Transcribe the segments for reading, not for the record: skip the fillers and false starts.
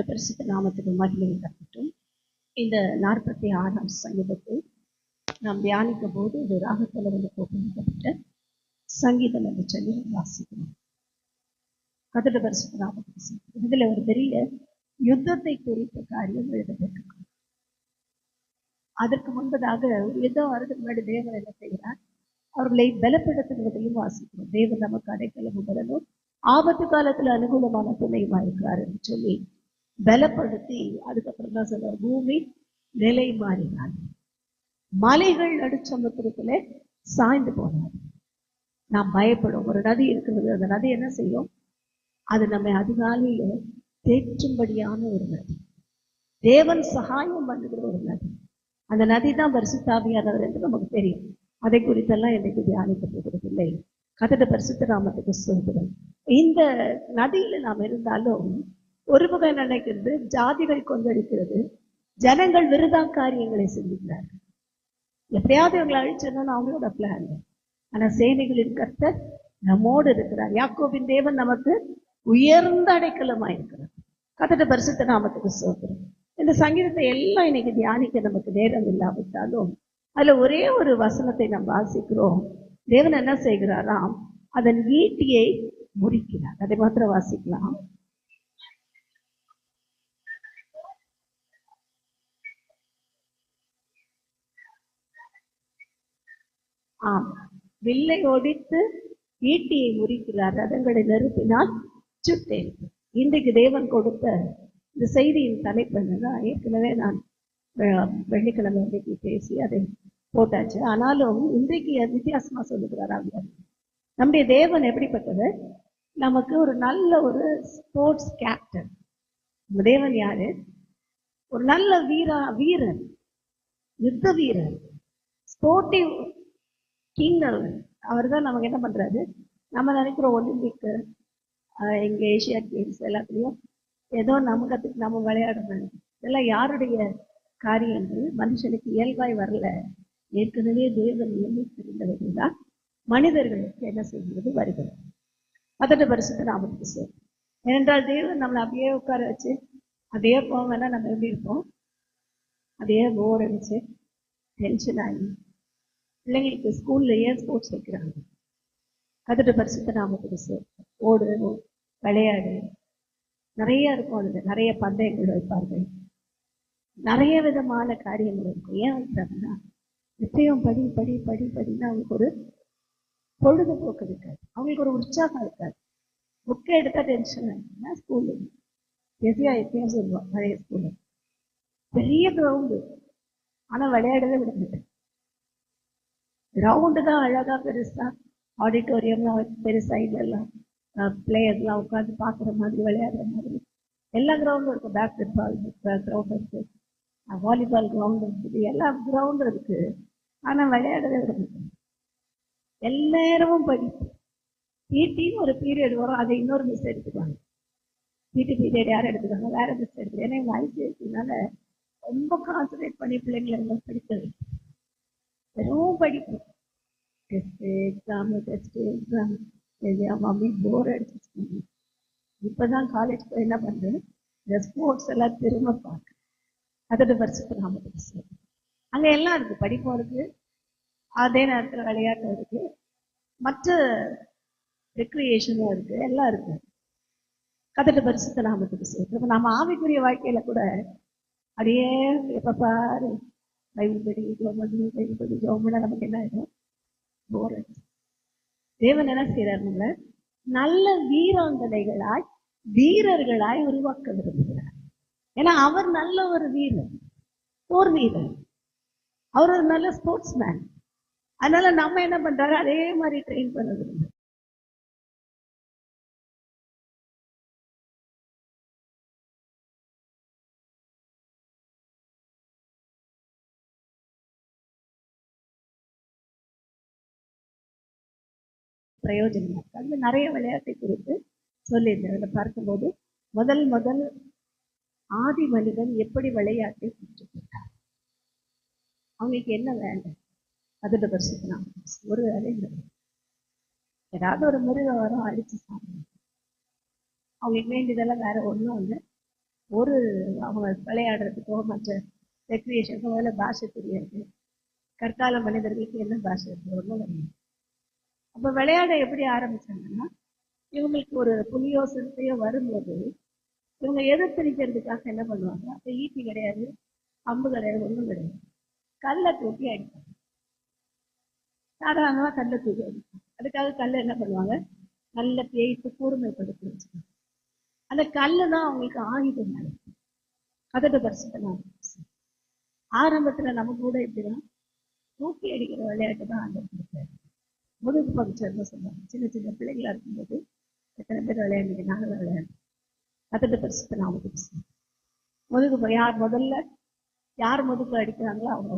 கர்த்தருடைய பரிசுத்த நாமத்துக்கு மகிமை உண்டாகட்டும். இந்த 46ஆம் சங்கீதத்தை நாம் தியானிக்கும் போது இது ராகத்தில் கோப்பப்பட்ட சங்கீதம் என்று சொல்லி வாசிக்கிறோம். கர்த்தருடைய பரிசுத்த நாமத்துக்கு இதுல ஒரு பெரிய யுத்தத்தை குறித்த காரியம் எழுதப்பட்டிருக்கும். அதற்கு முன்பதாக ஒரு யுத்தம் வரதுக்கு முன்னாடி தேவன் என்ன செய்கிறார்? அவர்களை பலப்படுத்துவதையும் வாசிக்கிறோம். தேவன் நமக்கு அடைக்கலமும் பலனும் ஆபத்து காலத்துல அனுகூலமான துணையுமா இருக்கிறார் என்று சொல்லி பலப்படுத்தி அதுக்கப்புறம் தான் சொல்ற பூமி நிலை மாறினார், மலைகள் நடுச்சமுத்திரத்துல சாய்ந்து போனார். நாம் பயப்படும் ஒரு நதி இருக்கிறது. அந்த நதி என்ன செய்யும்? அது நம்மை அதிகாலையில தேற்றும்படியான ஒரு நதி, தேவன் சகாயம் பண்ணுகிற ஒரு நதி. அந்த நதி தான் பரிசுத்தாவியானவர் என்று நமக்கு தெரியும். அதை குறித்தெல்லாம் எனக்கு தியானிக்க போகிறதில்லை. கர்த்தருடைய பரிசுத்த நாமத்துக்கு ஸ்தோத்திரம். இந்த நதியில நாம் இருந்தாலும் ஒரு பக்கம் நினைக்கிறது, ஜாதிகள் கொந்தளிக்கிறது, ஜனங்கள் விருதா காரியங்களை சிந்திக்கிறார்கள். எப்படியாவது இவங்களை அழிச்சிடணும்னு அவங்களோட பிளான். ஆனா சேனைகளின் கர்த்தர் நம்மோடு இருக்கிறார். யாக்கோபின் தேவன் நமக்கு உயர்ந்த அடைக்கலமா இருக்கிறார். கர்த்தருடைய பரிசுத்த நாமத்துக்கு ஸ்தோத்திரம். இந்த சங்கீதத்தை எல்லாம் இன்னைக்கு தியானிக்க நமக்கு நேரம் இல்லாவிட்டாலும் அதுல ஒரே ஒரு வசனத்தை நாம் வாசிக்கிறோம். தேவன் என்ன செய்கிறாராம்? அதன் ஈட்டியை முறிக்கிறார். அதை மாத்திரம் வாசிக்கலாம். ஆம், வில்லை ஒடித்து ஈட்டியை முறிக்கிறார், ரதங்களை நெருப்பினால் சுட்டேன். இன்றைக்கு தேவன் கொடுத்த இந்த செய்தியின் தலைப்பு என்னன்னா, ஏற்கனவே நான் வெள்ளிக்கிழமை இன்றைக்கு பேசி அதை போட்டாச்சு. ஆனாலும் இன்றைக்கு வித்தியாசமா சொல்லுகிறார். நம்முடைய தேவன் எப்படிப்பட்டவர்? நமக்கு ஒரு நல்ல ஒரு ஸ்போர்ட்ஸ் கேப்டன். நம்ம தேவன் யாரு? ஒரு நல்ல வீரர், யுத்த வீரர், ஸ்போர்ட்டிவ் கிங். அவர் தான் நமக்கு என்ன பண்றாரு? நம்ம நினைக்கிற ஒலிம்பிக், எங்க ஏசியா கேம்ஸ் எல்லாத்துலயும் ஏதோ நமக்கு நம்ம விளையாடணும். இதெல்லாம் யாருடைய காரியங்கள்? மனுஷனுக்கு இயல்பாய் வரல. ஏற்கனவே தேவன் நியமித்திருந்தவர்கள் தான் மனிதர்களுக்கு என்ன செய்கிறது வருகிறது. அதோட பரிசுத்த நாமத்துக்கு சேரும். ஏனென்றால் தேவன் நம்மளை அப்படியே உட்கார வச்சு அதே போங்கன்னா நம்ம எப்படி இருப்போம்? அதே போர் அடிச்சு டென்ஷன் ஆகி பிள்ளைங்களுக்கு ஸ்கூல்ல ஏன் ஸ்போர்ட்ஸ் வைக்கிறாங்க? அதோட பரிசுத்த நாமத்துக்கு சேரும். ஓடு, விளையாடு, நிறைய இருக்கும். அதுல நிறைய பந்தயங்கள் வைப்பார்கள், நிறைய விதமான காரியங்கள் இருக்கும். ஏன் வைக்கிறாங்கன்னா எப்பயும் படி படி படி படினா அவங்களுக்கு ஒரு பொழுதுபோக்கு இருக்காது, அவங்களுக்கு ஒரு உற்சாகம் இருக்காது. புக்கை எடுத்தா டென்ஷன் ஆகுதுன்னா ஸ்கூலு எதையா எப்பயும் சொல்லுவோம். பழைய ஸ்கூலு பெரிய கிரவுண்டு, ஆனா விளையாடவே விட மாட்டேன். கிரவுண்டு தான் அழகா பெருசா, ஆடிட்டோரியம்லாம் பெருசா, இதெல்லாம் பிளேயர்லாம் உட்காந்து பாக்குற மாதிரி விளையாடுற மாதிரி எல்லா கிரவுண்டும் இருக்கும். பேஸ்கெட் பால் கிரவுண்ட் இருக்கு, வாலிபால் கிரவுண்ட் இருக்குது, எல்லா கிரவுண்டும் இருக்கு. ஆனா விளையாடவே விட மாட்டேன். எல்லாரும் படிப்பு. பிடின்னு ஒரு பீரியட் வரும், அதை இன்னொரு மிஸ் எடுத்துக்குவாங்க. பிடி பீரியட் யாரும் எடுத்துக்காங்க, வேற மிஸ் எடுத்துக்க. ஏன்னா எங்க வயசு இருக்கிறதுனால ரொம்ப கான்சன்ட்ரேட் பண்ணி பிள்ளைங்களை எல்லாம் படிக்கிறது. வெறும் படிப்பு, test exam, test exam. Mummy bore அடிச்சு இப்பதான் காலேஜ் போய் என்ன பண்றேன், இந்த ஸ்போர்ட்ஸ் எல்லாம் திரும்ப பார்க்க. அதோட பரிசுத்த நாமத்துக்கு சேரும். அங்க எல்லாம் இருக்கு, படிப்பும் இருக்கு, அதே நேரத்துல விளையாட்டும் இருக்கு, மற்ற ரெக்ரியேஷனும் இருக்கு, எல்லாம் இருக்கு. கர்த்தருடைய பரிசுத்த நாமத்துக்கு சேரும். இப்ப நம்ம ஆவிக்குரிய வாழ்க்கையில கூட அப்படியே எப்ப பாரு பைபிள் படி பைபிள் படி ஜோம்னா நமக்கு என்ன ஆயிடும்? போர் அடிச்சு. தேவன் என்ன செய்யறாரு? நம்மள நல்ல வீராங்கனைகளாய் வீரர்களாய் உருவாக்க விரும்புகிறார். ஏன்னா அவர் நல்ல ஒரு வீரர், போர் வீரர், அவர் ஒரு நல்ல ஸ்போர்ட்ஸ் மேன். அதனால நம்ம என்ன பண்றாரு? அதே மாதிரி ட்ரெயின் பண்ண விரும்புகிறோம். பிரயோஜனம் இருக்கு. அதுல நிறைய விளையாட்டை குறித்து சொல்லியிருந்தேன். அதில் பார்க்கும்போது முதல் ஆதி மனிதன் எப்படி விளையாட்டை கற்றுக்கொண்டார், அவங்களுக்கு என்ன வேண்டாம், அதோட பரிசுத்தனா ஒரு வேலை இல்லை. ஏதாவது ஒரு மிருகம் வரும், அடிச்சு சாப்பிடணும். அவங்களுக்கு வேண்டியதெல்லாம் வேற ஒன்றும் இல்லை, ஒரு அவங்க விளையாடுறதுக்கோ மற்ற ரெக்ரியேஷனுக்கோ முதல்ல பாஷை தெரியாது. கற்கால மனிதர்களுக்கு என்ன பாஷை இருக்கு? ஒன்றும் கிடையாது. அப்போ விளையாட எப்படி ஆரம்பிச்சாங்கன்னா, இவங்களுக்கு ஒரு புலியோ சிறுத்தையோ வரும்போது இவங்க எதிர்த்திருக்கிறதுக்காக என்ன பண்ணுவாங்க? அப்போ ஈட்டி கிடையாது, அம்பு கிடையாது, ஒன்றும் கிடையாது. கல்லை தூக்கி அடிப்பாங்க. சாதாரணமாக கல்லை தூக்கி அடிப்பாங்க. அதுக்காக கல்லை என்ன பண்ணுவாங்க? நல்ல தேய்த்து கூர்மைப்படுத்தி வச்சுக்கோங்க. அந்த கல்லு தான் அவங்களுக்கு ஆயுதம். அதோட பரிசுத்தலாம் ஆரம்பத்துல நம்ம கூட இப்படிதான் தூக்கி அடிக்கிற விளையாட்டு தான் ஆண்டவர் கொடுத்தாரு. முதுகு பங்க்சர்னு சொல்லுவாங்க. சின்ன சின்ன பிள்ளைகளா இருக்கும்போது எத்தனை பேர் விளையாடுங்க? நாங்களும் விளையாடுறோம். அதோட பரிசுத்தலாம் முதுகு யார் முதுகு அடிக்கிறாங்களோ அவங்க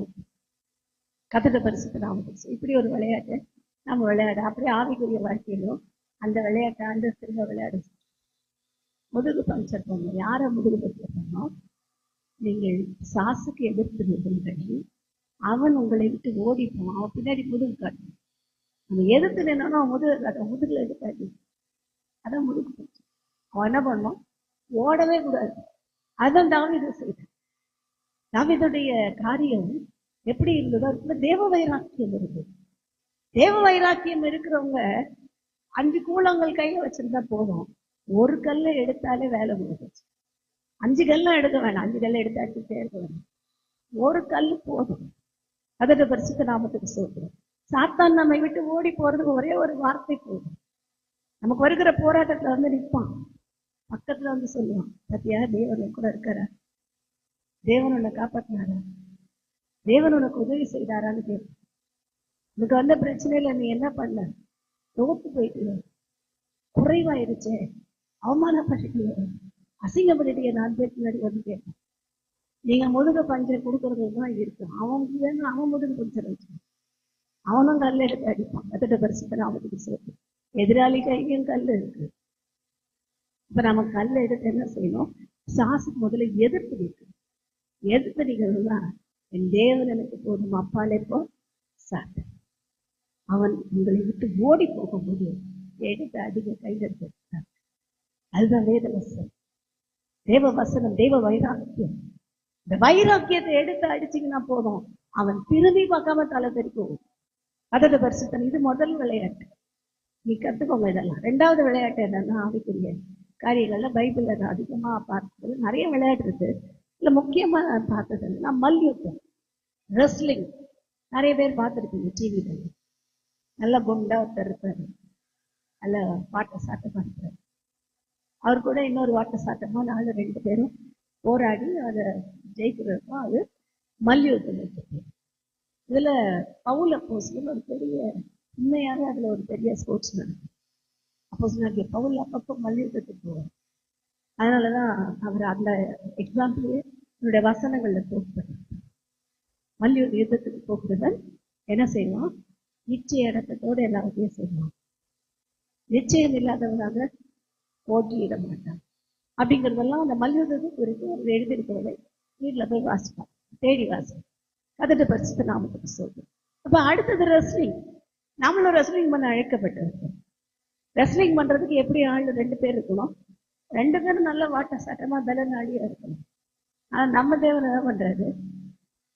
கதட பரிசுத்தலாம். இப்படி ஒரு விளையாட்டு நம்ம விளையாட அப்படியே ஆவிக்குரிய வாழ்க்கையிலும் அந்த விளையாட்டை அந்த திரும்ப விளையாடு. முதுகு பஞ்சர் பண்ணணும். யாரை முதுகு பஞ்சர் பண்ணோம்? நீங்கள் சாசுக்கு எதிர்த்து நிற்கின்றீர்கள், அவன் உங்களை விட்டு ஓடிப்போம். அவன் பின்னாடி முதுகு காட்டணும். நம்ம எதிர்த்து நின்னோன்னா முதுகு காட்டும். முதுகுல எடுக்காது. அதான் முதுகு பஞ்சர். அவன் என்ன பண்ணோம்? ஓடவே கூடாது. அதான் தாவீது செய்தான். தாவீதுடைய காரியம் எப்படி இருந்ததோ அதுக்குள்ள தேவ வைராக்கியம் இருந்தது. தேவ வைராக்கியம் இருக்கிறவங்க 5 கூழங்கள் கையில வச்சிருந்தா போதும், ஒரு கல்லை எடுத்தாலே வேலை முடிஞ்சிச்சு. 5 கல்லும் எடுக்க வேணாம். 5 கல்லை எடுத்து அடிச்சுட்டே இருக்க வேணாம். ஒரு கல் போதும். அதோட பரிசுத்த நாமத்துக்கு சொல்றோம். சாத்தான் நம்மை விட்டு ஓடி போறதுக்கு ஒரே ஒரு வார்த்தை போதும். நமக்கு வருகிற போராட்டத்துல வந்து நிற்பான். பக்கத்துல வந்து சொல்லுவான், பத்தியா தேவன் கூட இருக்காரா? தேவன் உன்னை காப்பாற்றினாரா? தேவன் உனக்கு உதவி செய்தாரான்னு கேட்பான். உனக்கு வந்த பிரச்சனையில நீ என்ன பண்ண? தோத்து போயிட்டு, குறைவாயிருச்சே, அவமானப்பட்டு, அசிங்கப்பட்டு 4 பேருக்கு முன்னாடி வந்து கேட்பான். நீங்க முதுகு பஞ்சர் கொடுக்கறது தான் இருக்கும். அவன் முதுகு பஞ்சர் வச்சு அவனும் கல் எடுத்து அடிப்பான். அதோட பரிசுத்த நாமத்துக்கு சேர்த்து எதிராளி கையும் கல் இருக்கு. இப்ப நம்ம கல் எடுத்து என்ன செய்யணும்? சாசுக்கு முதல்ல எதிர்த்து நிற்கணும். எதிர்த்து நிற்கிறதுதான் என் தேவன் எனக்கு போதும், அப்பாலே போ சாத்து. அவன் உங்களை விட்டு ஓடி போகும்போது எடுத்து அதிக கைதெடுத்து. அதுதான் வேத வசனம், தேவ வசனம், தேவ வைராக்கியம். இந்த வைராக்கியத்தை எடுத்து அடிச்சிங்கன்னா போதும், அவன் திரும்பி பார்க்காம தலை தெரிக்கும். அதோட பரிசுத்தம். இது முதல் விளையாட்டு. நீ கத்துக்கோங்க இதெல்லாம். 2வது விளையாட்டு என்னன்னா, ஆவிக்குரிய காரியங்கள்ல பைபிள்ல அதிகமா பார்த்தது நிறைய விளையாட்டு இருக்கு. இல்ல முக்கியமா நான் பார்த்தது என்னன்னா மல்யுத்தம், ரெஸ்லிங். நிறைய பேர் பார்த்துருக்கீங்க டிவில. நல்ல குண்டா ஒருத்தர் இருப்பாரு, நல்ல வாட்ட சாட்டமா இருப்பாரு. அவர் கூட இன்னொரு வாட்ட சாட்டமா 2 பேரும் போராடி அதை ஜெயிக்கிறதுக்கும் அது மல்யுத்தம் இருக்கு. இதுல பவுல் அப்போஸ்தலன் ஒரு பெரிய உண்மையாக அதுல ஒரு பெரிய ஸ்போர்ட்ஸ் நடக்கும். அப்போஸ்தலன் பவுல் அப்பப்போ மல்யுத்தத்துக்கு போவார். அதனாலதான் அவர் அந்த எக்ஸாம்பிளே என்னுடைய வசனங்கள்ல போட்டு மல்யுத்த யுத்தத்துக்கு போகிறவன் என்ன செய்வான்? நிச்சய இடத்தோடு எல்லாத்தையும் செய்வான். நிச்சயம் இல்லாதவனாக போட்டியிட மாட்டான். அப்படிங்கிறதெல்லாம் அந்த மல்யுத்தத்துக்கு குறித்து அவர் எழுதியிருக்கிறதை வீட்டில் போய் வாசிப்பான், தேடி வாசிப்பான். அதோட பரிசுத்த நாமத்துக்கு சொல்றோம். அப்ப அடுத்தது ரெஸ்லிங். நாமளும் ரெஸ்லிங் பண்ண அழைக்கப்பட்டிருக்கோம். ரெஸ்லிங் பண்றதுக்கு எப்படி ஆள் 2 பேர் இருக்கணும். 2 பேரும் நல்ல வாட்ட சட்டமா பலனாளியா இருக்கணும். ஆனா நம்ம தேவன் என்ன பண்றாரு?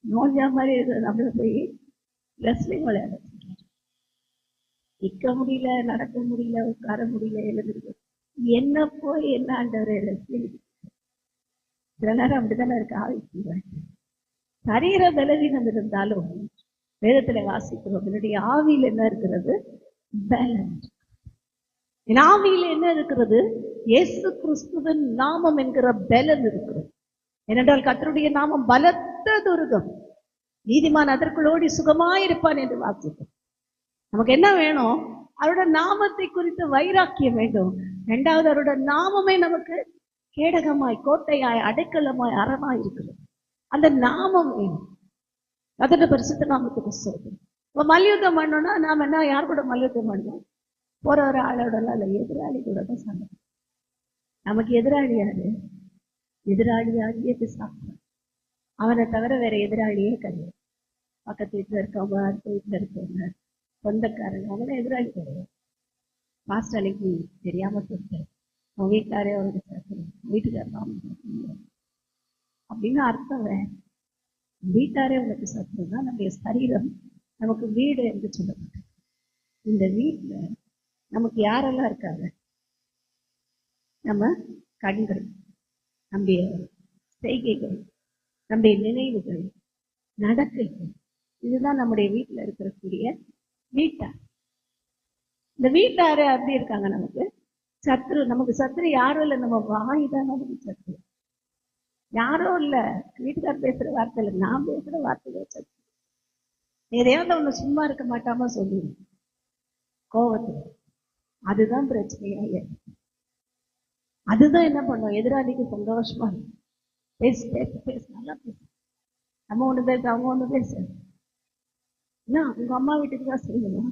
நோஞ்சா மாதிரி இருக்கிற நம்மள போய் ரெஸ்லிங் விளையாட நிற்க முடியல, நடக்க முடியல, உட்கார முடியல, எழுதுறது என்ன போய் என்ன ஆண்டவர் ரெஸ்லிங். சில நேரம் அப்படித்தானே இருக்கு ஆவிக்குரிய. சரீர பலவீனம் இருந்தாலும் வேதத்துல வாசிக்கிறோம், என்னுடைய ஆவியில் என்ன இருக்கிறது? பேலன்ஸ். என் ஆவியில என்ன இருக்கிறது? இயேசு கிறிஸ்துவின் நாமம் என்கிற பலன் இருக்கிறது. ஏனென்றால் கர்த்தருடைய நாமம் பலத்த துருகம், நீதிமான் அதற்குள்ளோடி சுகமாயிருப்பான் என்று வாசிக்கிறோம். நமக்கு என்ன வேணும்? அவரோட நாமத்தை குறித்த வைராக்கியம் வேண்டும். 2வது, அவரோட நாமமே நமக்கு கேடகமாய், கோட்டையாய், அடைக்கலமாய், அரணாய் இருக்கிறது. அந்த நாமம் வேணும். அதோட பரிசுத்த நாமத்துக்கு சொல்றோம். இப்ப மல்யுத்தம் பண்ணோம்னா நாம என்ன, யார் கூட மல்யுத்தம் பண்ணோம்? போற ஒரு ஆளோடலாம் இல்லை, எதிராளி கூட தான் சண்டை. நமக்கு எதிராளி யாரு? எதிராளியாகிய பிசாசு. அவனை தவிர வேற எதிராளியே கிடையாது. பக்கத்து வீட்டுல இருக்கவங்க, அடுத்த வீட்டுல இருக்கவங்க, சொந்தக்காரங்க, அவனை எதிராளி கிடையாது. மாஸ்டர் அன்னைக்கு தெரியாம சொல்லிட்டாரு, உன் வீட்டாரே அவருக்கு சத்துரு, வீட்டுக்காரர் அவனுக்கு சத்துரு அப்படின்னு அர்த்தம் வேற. வீட்டாரே உனக்கு சத்துருன்னா நம்முடைய சரீரம் நமக்கு வீடு என்று சொல்லப்பட்டது. இந்த வீட்டுல நமக்கு யாரெல்லாம் இருக்காங்க? நம்ம கண்கள், நம்முடைய செய்கைகள், நம்முடைய நினைவுகள், நடக்கைகள், இதுதான் நம்முடைய வீட்டுல இருக்கக்கூடிய வீட்டார். இந்த வீட்டாரு அப்படி இருக்காங்க நமக்கு சத்ரு. நமக்கு சத்ரு யாரும் இல்லை, நம்ம வாய் தான் நமக்கு சத்ரு. யாரும் இல்லை, வீட்டுக்கார் பேசுற வார்த்தை இல்லை, நான் பேசுற வார்த்தைகளே சத்ரு. எதையாவது ஒண்ணு சும்மா இருக்க மாட்டாம சொல்லுவேன் கோவத்துல. அதுதான் பிரச்சனையா. அதுதான் என்ன பண்ணும், எதிராளிக்கு சந்தோஷமா இருக்கும். பேசு பேசு பேசு, நல்லா பேசு. நம்ம ஒண்ணு பேச, அவங்க ஒண்ணு பேசு. என்ன உங்க அம்மா வீட்டுக்கு தான் செய்யணும்,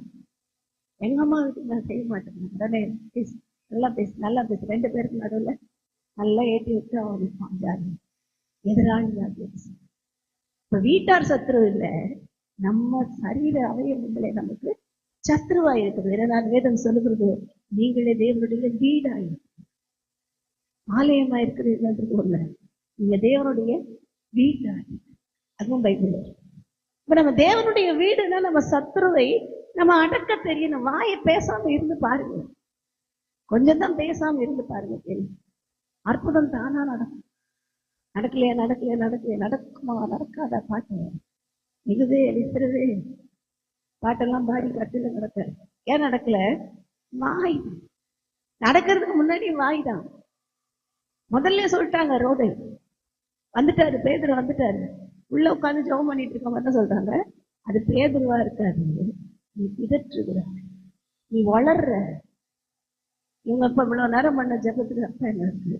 எங்க அம்மா வீட்டுக்கு நான் செய்ய மாட்டேன். உடனே பேசு, நல்லா பேசு, நல்லா பேசு. ரெண்டு பேருக்கு நடுவுல நல்லா ஏற்றி விட்டு அவன் எதிராளி பேசு. இப்ப வீட்டார் சத்ரு இல்லை, நம்ம சரீர அவயவங்களே நமக்கு சத்ருவா இருக்குது. ஏன்னா வேதம் சொல்லுகிறது, நீங்களே தேவனுடைய வீடாயிருக்கு, ஆலயமா இருக்கிறீர்கள் ஒண்ணு, நீங்க தேவனுடைய வீடாயிருக்கு. அதுவும் பைபிள். இப்ப நம்ம தேவனுடைய வீடுனா நம்ம சத்ருவை நம்ம அடக்க தெரியணும். வாயை பேசாம இருந்து பாருங்க, கொஞ்சம் தான் பேசாம இருந்து பாருங்க, தெரியும் அற்புதம் தானா நடக்கும். நடக்கலையா நடக்கலையா நடக்கலையா, நடக்குமா நடக்காத பாட்டு இதுவே எழுத்துறவே பாட்டெல்லாம் பாடி கட்டில நடக்க. ஏன் நடக்கல? வாய். நடக்கிறதுக்கு முன்னாடி வாய் தான். முதல்ல சொல்லிட்டாங்க, ரோதை வந்துட்டாரு, பேதுரு வந்துட்டாரு, உள்ள உட்காந்து ஜெபம் பண்ணிட்டு இருக்க என்ன சொல்றாங்க, அது பேதுருவா இருக்காது, நீ பிதற்றுகிற, நீ வளர்ற. இவங்க இப்ப இவ்வளவு நேரம் பண்ண ஜெபத்துக்கு அர்த்தம் என்ன இருக்கு?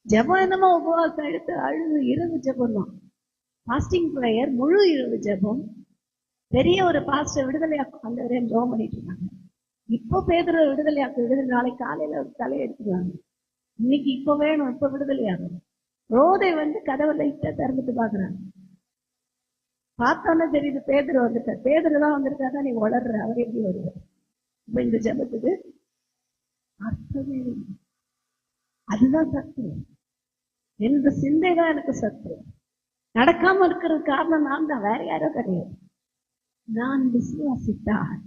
ஜெபம் என்னமோ உபவாசம் எடுத்து அழுது இரவு ஜெபம் தான், பாஸ்டிங் ப்ரேயர், முழு இரவு ஜெபம். பெரிய ஒரு பாஸ்டர் விடுதலையாக்கு அந்த ஜெபம் பண்ணிட்டு இருக்காங்க. இப்போ பேதுரு விடுதலையாக்கு விடுதலை, நாளைக்கு காலையில ஒரு தலையை எடுத்துருவாங்க. இன்னைக்கு இப்ப வேணும், இப்ப விடுதலையாகும். ரோதை வந்து கதவை லைட்டா திறந்துட்டு பாக்குறாங்க. பார்த்தோன்னே தெரியுது பேதுரு வந்துட்டார். பேதுரு தான் வந்திருக்காங்க, நீ வளர்ற, அவர் எப்படி வருவார்? இப்ப இந்த ஜபத்துக்கு அர்த்தமே இல்லை. அதுதான் சத்து. எந்த சிந்தைதான் எனக்கு சத்து. நடக்காம இருக்கிறது காரணம் நான் தான், வேற யாரோ கிடையாது. நான் விசுவாசித்தால்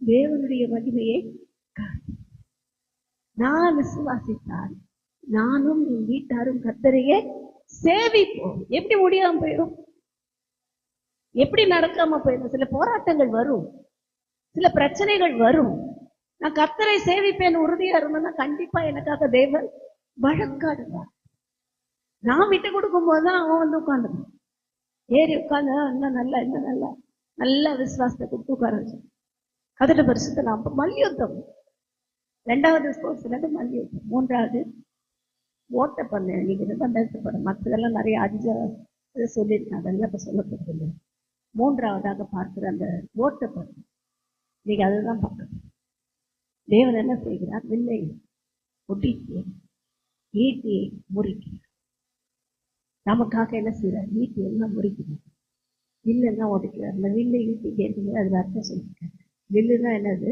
தேவனுடைய மகிமையை காட்டு. நான் விசுவாசித்தால் நானும் என் வீட்டாரும் கர்த்தரையே சேவிப்போம். எப்படி முடியாம போயிடும்? எப்படி நடக்காம போயிடும்? சில போராட்டங்கள் வரும், சில பிரச்சனைகள் வரும். நான் கர்த்தரை சேவிப்பேன் உறுதியா இருந்தேன்னா கண்டிப்பா எனக்காக தேவன் வழக்காடுவார். நான் விட்டு கொடுக்கும் போதுதான் அவன் வந்து உட்காந்துருவான். ஏறி உட்காந்து இன்னும் நல்லா, இன்னும் நல்லா நல்ல விசுவாசத்தை கொடுத்து உட்கார வச்சு கதிர பரிசுத்த நாம் மல்யுத்தம். ரெண்டாவது ஸ்போர்ட்ஸ் மல்யுத்தம். மூன்றாவது ஓட்டப்பந்தயம். நீங்க இதுதான் பேசப்படும், மற்றதெல்லாம் நிறைய அஞ்சு சொல்லியிருக்கேன், அதெல்லாம் இப்ப சொல்லப்படுது. மூன்றாவதாக பார்க்கிற அந்த ஓட்டப்பந்தயம், நீங்க அதுதான் பார்க்கணும். தேவன் என்ன செய்கிறார்? வில்லை ஒட்டிக்கு ஈட்டியை முறிக்கிறார். நமக்காக என்ன செய்யறார்? ஈட்டி எல்லாம் முறிக்கிறார், வில்லுன்னா ஒடிக்கிறார். அந்த வில்லை ஈட்டி கேட்கும்போது அதுல அர்த்தம் சொல்லியிருக்காரு. வில்லுன்னா என்னது?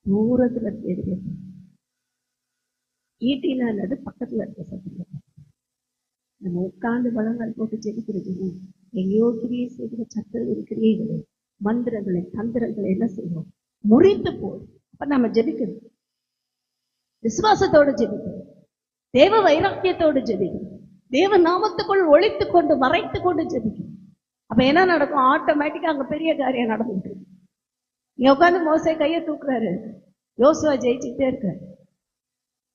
தூரத்துல எதிரே. ஈட்டினா என்னது? பக்கத்துல இருக்க சத்தம். நம்ம உட்கார்ந்து பலங்கள் போட்டு ஜெயிக்கிறது, எங்கேயோ கிரியை செய்கிற சத்துரு கிரியைகளை, மந்திரங்களை, தந்திரங்களை என்ன செய்வோம்? முறித்து போடும். அப்ப நம்ம ஜெபிக்கணும், விசுவாசத்தோடு ஜெபிக்கணும், தேவ வைராக்கியத்தோடு ஜெபிக்கணும், தேவ நாமத்துக்குள் ஒழித்து கொண்டு மறைத்து கொண்டு ஜெபிக்கணும். அப்ப என்ன நடக்கும்? ஆட்டோமேட்டிக்கா அங்க பெரிய காரியம் நடந்துட்டு இருக்கு. நீங்க உட்காந்து மோசே கையை தூக்குறாரு, யோசுவா ஜெயிச்சுட்டே இருக்காரு.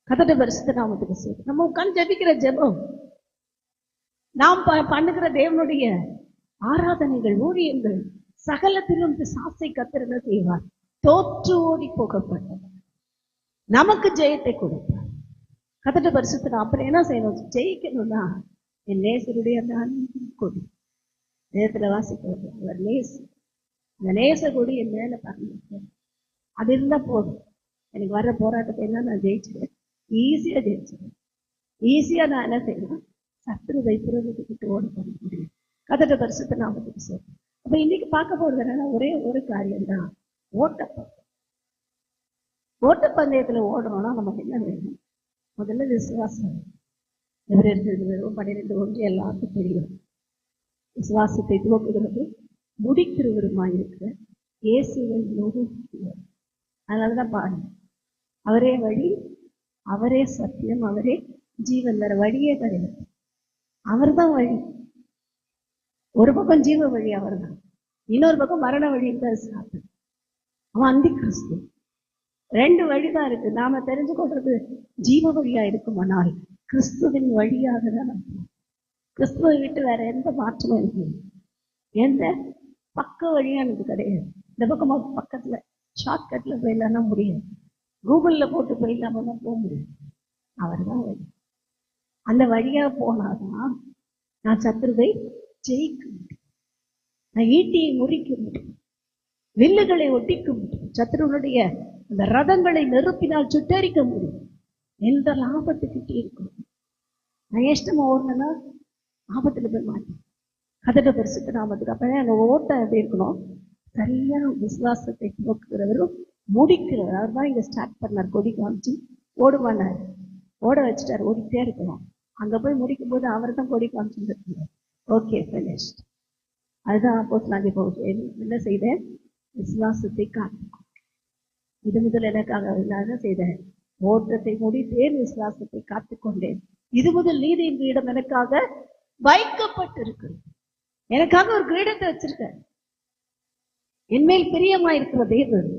கர்த்தருடைய பரிசுத்த நாமத்துக்கு சரி. நம்ம உட்காந்து ஜெபிக்கிற ஜெபம், நாம் பண்ணுகிற தேவனுடைய ஆராதனைகள், ஊழியங்கள், சகலத்திலும் சாசை கர்த்தர் என்ன செய்வார்? தோற்று ஓடி போகப்பட்டது நமக்கு ஜெயத்தை கொடுப்பார். கர்த்தருடைய பரிசுத்த நாம் அப்புறம் என்ன செய்யணும்? ஜெயிக்கணும்னா என் நேசருடைய கொடி. நேரத்துல வாசிக்கிறது அவர் நேச, இந்த நேச கொடி என் மேல பறந்து அது இருந்தா போதும். எனக்கு வர்ற போராட்டத்தை எல்லாம் நான் ஜெயிச்சுடுவேன், ஈஸியா ஜெயிச்சிடுவேன். ஈஸியா நான் என்ன செய்யணும்? சத்துருவை புறவிட்டு ஓட பண்ண முடியும். கர்த்தருடைய பரிசுத்த நாமத்துக்கு சரி. அப்ப இன்னைக்கு பார்க்க போறது என்னன்னா, ஒரே ஒரு காரியம் தான், ஓட்டப்பந்தயம். ஓட்டப்பந்தயத்துல ஓடணும்னா நமக்கு என்ன வேணும்? முதல்ல விசுவாசம். எபிரேயர் 12:1 எல்லாருக்கும் தெரியும். விசுவாசத்தை துவக்குகிறது முடிக்கிறவருமாய் இருக்கிற இயேசுவை நோக்குகிறார். அதனாலதான் பாருங்க, அவரே வழி, அவரே சத்தியம், அவரே ஜீவன், வேற வழியே கிடையாது. அவர் தான் வழி. ஒரு பக்கம் ஜீவ வழி அவர் தான், இன்னொரு பக்கம் மரண வழி தான் சாப்பிடு. அவன் அந்தி கிறிஸ்து. 2 வழிதான் இருக்கு. நாம தெரிஞ்சு கொள்றது ஜீவ வழியா இருக்குமானால் கிறிஸ்துவின் வழியாக தான் நம்ம. கிறிஸ்துவை விட்டு வேற எந்த மாற்றமும் இருக்கு, எந்த பக்க வழியா எனக்கு கிடையாது. இந்த பக்கமா பக்கத்துல ஷார்ட்கட்ல போயிடலாம்னா முடியும், கூகுள்ல போட்டு போயிடலாம தான் போக முடியும். அவர் தான் வழி. அந்த வழியா போனாதான் நான் சத்துருவை ஜெயிக்க முடியும், நான் ஈட்டியை முறிக்க முடியும், வில்லுகளை ஒட்டிக்க முடியும், சத்துருவனுடைய அந்த ரதங்களை நெருப்பினால் சுட்டரிக்க முடியும். எந்த லாபத்துக்கிட்டே இருக்கும். நான் இஷ்டமா ஓடணும்னா ஆபத்துல போய் மாட்டேன். கதட பரிசுத்த நாமத்துக்கு. அப்பதான் அந்த ஓட்டம் எப்படி இருக்கணும், சரியா விசுவாசத்தை துவக்குகிறவரும் முடிக்கிறவர். அவர் தான் இங்க ஸ்டார்ட் பண்ணார். கொடி காமிச்சு ஓடுவானார், ஓட வச்சுட்டார். ஓடிக்கிட்டே இருக்கணும். அங்க போய் முடிக்கும் போது அவர் தான் கொடி காமிச்சுட்டு. Okay, finished. அதுதான் அப்போஸ்தலனாகிய பவுல் என்ன செய்தேன், விசுவாசத்தை காத்துக்கொண்டேன். இது முதல் எனக்காக இல்லாத செய்தேன், ஓட்டத்தை முடித்தேன், விசுவாசத்தை காத்துக்கொண்டேன். இது முதல் நீதியின் கிரீடம் எனக்காக வைக்கப்பட்டிருக்கு. எனக்காக ஒரு கிரீடத்தை வச்சிருக்க. என்மேல் பிரியமா இருக்கிற தேவன்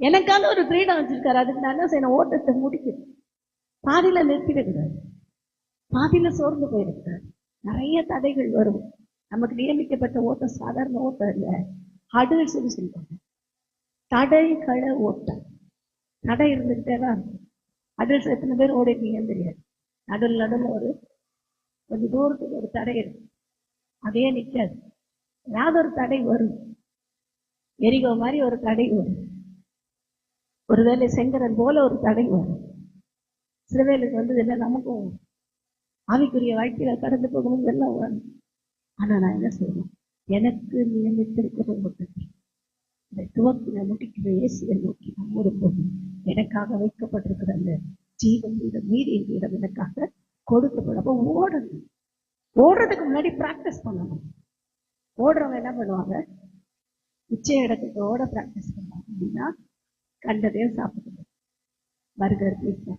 எனக்காக ஒரு கிரீடம் வச்சிருக்காரு. அதுக்கு நான் என்ன செய்யணும், ஓட்டத்தை முடிக்கிறேன். பாதியில நிறுத்திடக்கூடாது, பாதியில சோர்ந்து போயிருக்கிறார். நிறைய தடைகள் வரும். நமக்கு நியமிக்கப்பட்ட ஓட்டம் சாதாரண ஓட்டம் இல்லை, ஹடில்ஸ் சொல்லுவாங்க, தடைகள ஓட்டம். தடை இருந்துகிட்டேதான். ஹடில்ஸ் எத்தனை பேர் ஓடிருக்கீங்கன்னு தெரியாது. நடுவில் ஒரு கொஞ்சம் தூரத்துக்கு ஒரு தடை இருக்கு, அதே நிற்காது. ஏதாவது ஒரு தடை வரும். எரிகோ மாதிரி ஒரு தடை வரும், ஒருவேளை செங்கரன் போல ஒரு தடை வரும். சிறுவேலுக்கு வந்து இல்லை, நமக்கும் ஆவிக்குரிய வாழ்க்கையில கடந்து போகணும் எல்லாம் வரும். ஆனா நான் என்ன செய்யணும், எனக்கு நியமித்திருக்கிற இந்த துவக்கின முடிக்கிற இயேசுவை நோக்கி நான் ஓடும்போது எனக்காக வைக்கப்பட்டிருக்கிற அந்த ஜீவன் இடம், நீதியின் இடம் எனக்காக கொடுக்கப்படும். அப்போ ஓடணும். ஓடுறதுக்கு முன்னாடி பிராக்டிஸ் பண்ணணும். ஓடுறவங்க என்ன பண்ணுவாங்க, உச்ச இடத்துக்கு ஓட பிராக்டிஸ் பண்ணுவாங்க. அப்படின்னா கண்டதையும் சாப்பிடுவாங்க. பர்கர், பீஸா.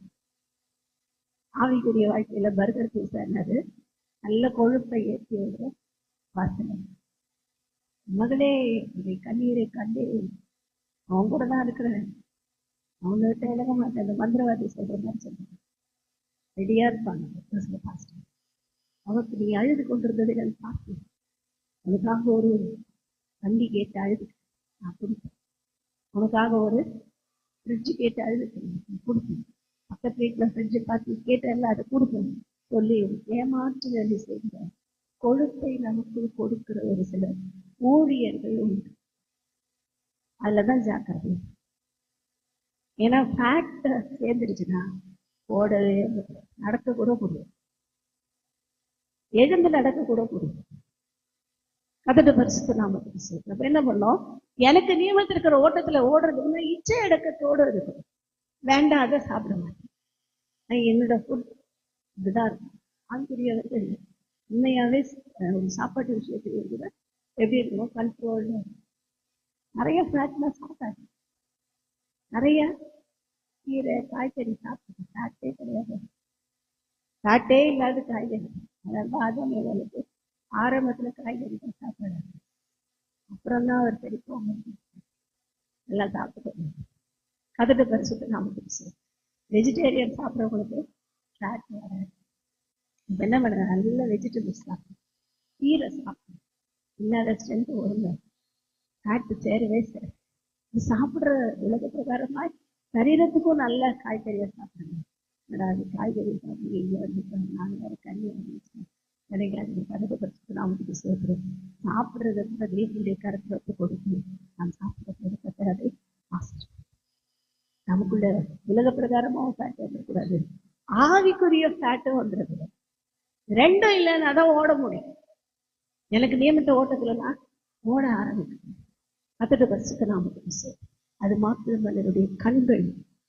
ஆவிக்குரிய வாழ்க்கையில பர்கர், பீஸா என்னது, நல்ல கொழுப்பை ஏற்றி விடுற வாசனை. மகளே, இதை கண்ணீரை கண்டே, அவங்க கூட தான் இருக்கிறேன், அவங்க விட்ட இழக மாட்டேன். அந்த மந்திரவாதி சொல்ற மாதிரி சொல்றாங்க. ரெடியா இருப்பாங்க. அவருக்கு நீ அழுது கொண்டிருந்ததை நான் பார்த்தேன். உனக்காக ஒரு வண்டி கேட்டு அழுது நான் கொடுப்பேன். உனக்காக ஒரு ஃப்ரிட்ஜு கேட்டு அழுது கொடுப்பேன். பக்கத்து வீட்டில் ஃப்ரிட்ஜை பார்த்து கேட்டேன்ல, அதை கொடுப்பேன் சொல்லி ஏமாற்று வேலை செய்கிற கொழுப்பை நமக்கு கொடுக்கிற ஒரு சில ஊழியர்கள் உண்டு. அதுலதான் ஜாக்கிரதை. ஏன்னா ஃபேக்ட் சேர்ந்துருச்சுன்னா ஓடவே நடக்க கூட முடியும், எழுந்து நடக்க கூட முடியும். கதட பரிசுத்த நாமத்துக்கு சொல்றேன். அப்ப என்ன பண்ணோம், எனக்கு நியமனத்தில் இருக்கிற ஓட்டத்துல ஓடுறதுக்குன்னா இச்சை அடக்கத்தோடு இருக்கும். வேண்டாம், அதை சாப்பிட மாட்டேன். என்னோட ஃபுட் இதுதான் இருக்கும். ஆண்குரியவர்கள் உண்மையாவே சாப்பாட்டு விஷயத்துல கூட எப்படி இருக்கணும், கண்ட்ரோல். நிறைய ஃபேட்லாம் சாப்பிட்டாங்க, நிறைய கீரை காய்கறி சாப்பிட்டு ஃபேட்டே கிடையாது, ஃபேட்டே இல்லாத காய்கறி. அதனால அதுவும் எங்களுக்கு ஆரம்பத்துல காய்கறி தான் சாப்பிடாது. அப்புறம் தான் அவர் சரி போக எல்லாம் சாப்பிட்டு கதட்ட பரிசுத்த நாமத்துக்கு. வெஜிடேரியன் சாப்பிட்றவங்களுக்கு ஃபேட் வராது. இப்போ என்ன பண்ணுங்க, நல்ல வெஜிடபிள்ஸ் சாப்பிடும், கீரை சாப்பிடும், இல்லாத ஸ்ட்ரென்த் ஒழுங்க ஃபேட்டு சேரவே சேர. இது சாப்பிட்ற உலக பிரகாரமா சரீரத்துக்கும் நல்ல காய்கறியை சாப்பிடுங்க. அது காய்கறி சாப்பிட்டு நாலு வேற கண்ணி வந்துச்சு கிடைக்காது. கதட்ட பரிசுத்த நாமத்துக்கு சேர்க்கிறோம். சாப்பிட்றத கூட தேவனுடைய கருத்தை ஒப்பு கொடுத்து நாம் சாப்பிட்ற பொருட்களை அதை ஆசிரியர் நமக்குள்ள உலக பிரகாரமாக ஃபேட் வந்துடக்கூடாது, ஆவிக்குரிய ஃபேட்டும் வந்துடக்கூடாது. ரெண்டும் இல்லைன்னு அதான் ஓட முடியும். எனக்கு நியமித்த ஓட்டத்துலனா ஓட ஆரம்பிக்கும். கதட்ட பரிசுத்த நாமத்துக்கு சேர். அது மாத்திரம் என்னுடைய கண்கள்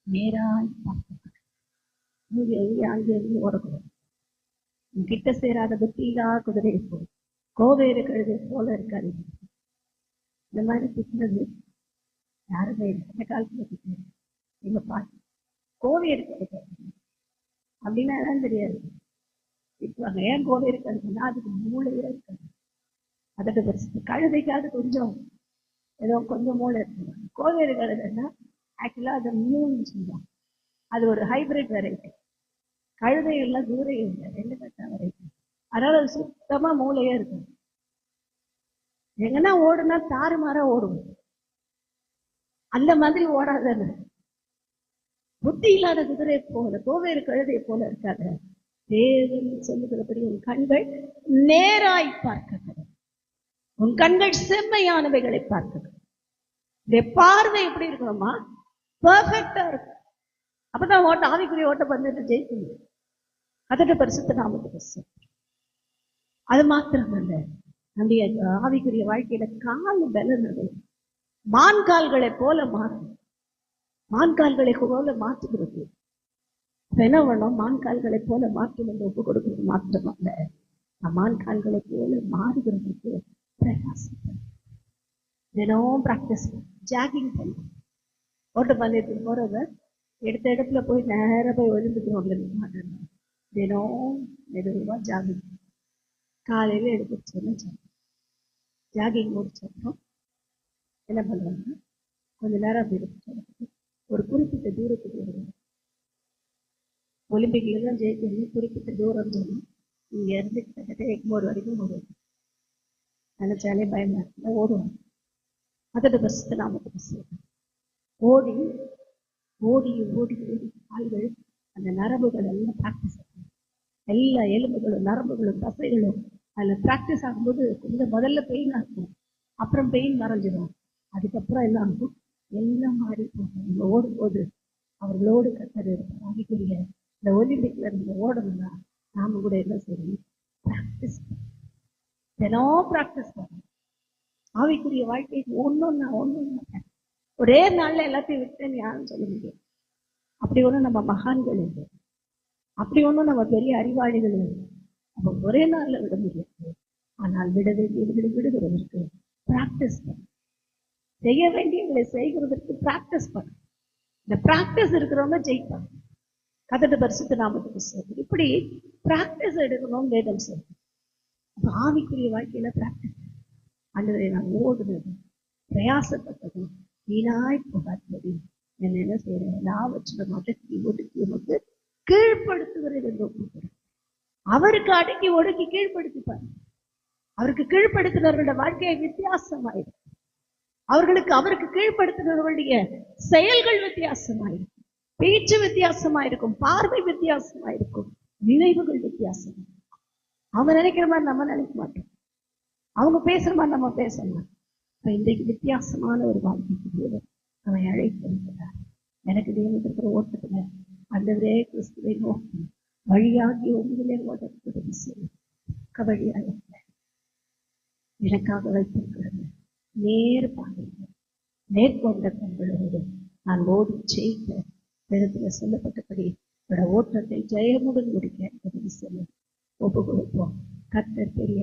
நேராய் பார்க்க, இங்கே அங்கே இருந்து ஓடக்கூடாது. கிட்ட சேராத புத்தியிலா குதிரை போல் கோவேறு கழுதை போல இருக்காது. இந்த மாதிரி திட்டினது யாருமே இல்லை. அந்த காலத்துல திட்டினது எங்க பாட்டு கோவேறு கழுதை அப்படின்னா எல்லாம் தெரியாது. திட்டுவாங்க. ஏன் கோவேறு கழுதைன்னா அதுக்கு மூளையே இருக்காது. அதோட பரிசு கழுதைக்காவது கொஞ்சம் ஏதோ கொஞ்சம் மூளை இருக்கு. கோவேறு கழுதைன்னா ஆக்சுவலா அதை மியூன்னு சொல்லுவாங்க. அது ஒரு ஹைபிரிட் வெரைட்டி. கழுதை எல்லாம் தூரம் இல்லை, ரெண்டு கட்டா வெரைட்டி. அதனால அது சுத்தமா மூளையே இருக்கும். எங்கன்னா ஓடுனா தாறுமாறா ஓடும். அந்த மாதிரி ஓடாத புத்தி இல்லாத குதிரை போல கோவேறு கழுதை போல இருக்காத. தேவன் சொல்லுகிறபடி உன் கண்கள் நேராய் பார்க்க, உன் கண்கள் செம்மையானவைகளை பார்க்க. பார்வை எப்படி இருக்கணுமா? பெர்ஃபெக்டா இருக்கும். அப்பதான் ஆவிக்குரிய ஓட்ட பந்தயத்தை ஜெயிக்கணும். அதோட பரிசுத்த நாமத்துக்கு. அது மாத்திரமல்ல, நம்முடைய ஆவிக்குரிய வாழ்க்கையில கால் பலனது மான்கால்களை போல மாறும். மான்கால்களை போல மாற்றுகிறது. என்ன வேணும்? மான்கால்களை போல மாற்றும் என்று ஒப்பு கொடுக்கிறது மாத்திரமல்ல, மான்கால்களை போல மாறுகிறதுக்கு பிரயாசம். தினமும் பிராக்டிஸ், ஜாகிங் பண்ணும். ஓட்ட பந்தயத்துக்கு போறத எடுத்த இடத்துல போய் நேரம் போய் ஒழுந்துக்கிறோம். தினம் மெதுவா ஜாகிங் காலையில எடுத்து ஜாகிங் முடிச்சோம். என்ன பண்ணுவாங்க? கொஞ்ச நேரம் அப்படி எடுத்து ஒரு குறிப்பிட்ட தூரத்துக்கு வருவாங்க. ஒலிம்பிக்ல தான் ஜெயிக்கணும். குறிப்பிட்ட தூரம் சொன்னோம். இங்க இருந்து கிட்டத்தட்ட எக்மோர் வரைக்கும் ஓடுவோம். நினைச்சாலே பயமா இருந்தா ஓடுவாங்க. அதோட பரிசுத்த நாமத்துக்கு ஓடி ஓடி ஓடி ஓடி கால்கள் அந்த நரம்புகள் எல்லாம் பிராக்டிஸ் ஆகும். எல்லா எலும்புகளும் நரம்புகளும் தசைகளும் அதுல பிராக்டிஸ் ஆகும்போது கொஞ்சம் முதல்ல பெயின் ஆகும், அப்புறம் பெயின் மறைஞ்சிடும். அதுக்கப்புறம் என்ன ஆகும்? எல்லாம் மாறி போகும். நம்ம ஓடும்போது அவர்களோடு கத்தர் ஆகிக்கூடிய இந்த ஒலிம்பிக்ல இருந்து ஓடணும்னா நாம கூட என்ன செய்யணும்? பிராக்டிஸ், தினம் பிராக்டிஸ் பண்ணணும். ஆவிக்குரிய வாழ்க்கைக்கு ஒன்னொன்னா ஒரே நாள்ல எல்லாத்தையும் விட்டேன்னு யாரும் சொல்ல முடியும். அப்படி ஒண்ணும் நம்ம மகான்கள் இல்லை, அப்படி ஒண்ணும் நம்ம பெரிய அறிவாளிகள் இல்லை. நம்ம ஒரே நாள்ல விட முடியாது. ஆனால் விட வேண்டியவர்களை விடுகிறதற்கு பிராக்டிஸ் பண்ண, செய்ய வேண்டியவர்களை செய்கிறதற்கு பிராக்டிஸ் பண்ண. இந்த பிராக்டிஸ் இருக்கிறவங்க ஜெயிப்பாங்க. கதட பரிசுத்த நாமத்துக்கு சொல்லு. இப்படி பிராக்டிஸ் எடுக்கணும் வேதம் சொல்லு. அப்ப ஆவிக்குரிய வாழ்க்கையில பிராக்டிஸ். அன்றைய நான் ஓடுனது, பிரயாசப்பட்டது வீணாய் போகாதபடி என்ன செய்யறேன்? எல்லாவற்றிலும் அடக்கி ஒடுக்கி உனக்கு கீழ்படுத்துகிறது என்று ஒப்புக்கிறேன். அவருக்கு அடக்கி ஒடுக்கி கீழ்படுத்திப்பாரு. அவருக்கு கீழ்படுத்தினவர்களுடைய வாழ்க்கையை வித்தியாசமாயிருக்கும். அவருக்கு கீழ்படுத்தினவர்களுடைய செயல்கள் வித்தியாசமாயிருக்கும், பேச்சு வித்தியாசமாயிருக்கும், பார்வை வித்தியாசமாயிருக்கும், நினைவுகள் வித்தியாசமாயிருக்கும். அவங்க நினைக்கிற மாதிரி நம்ம நினைக்க மாட்டோம், அவங்க பேசுற மாதிரி நம்ம பேச மாட்டோம். இன்றைக்கு வித்தியாசமான ஒரு வாழ்க்கைக்கு அவன் அழைத்திருக்கிறார். எனக்கு தேவன் இருக்கிற ஓட்டத்துல அந்தவரே கிறிஸ்துவை நோக்கி வழியாகி ஒன்றிலே ஓட்டத்துக்கு செய்யும் வழியாக எனக்காக வைத்திருக்கிறது நேர் பாருங்க. மேற்கொண்ட கண்களோடு நான் ஓடி ஜெயிக்க விதத்துல சொல்லப்பட்டபடி ஓட்டத்தை ஜெயமுடன் முடிக்க உதவி செய்ய ஒப்பு கொடுப்போம். கர்த்தர் பெரிய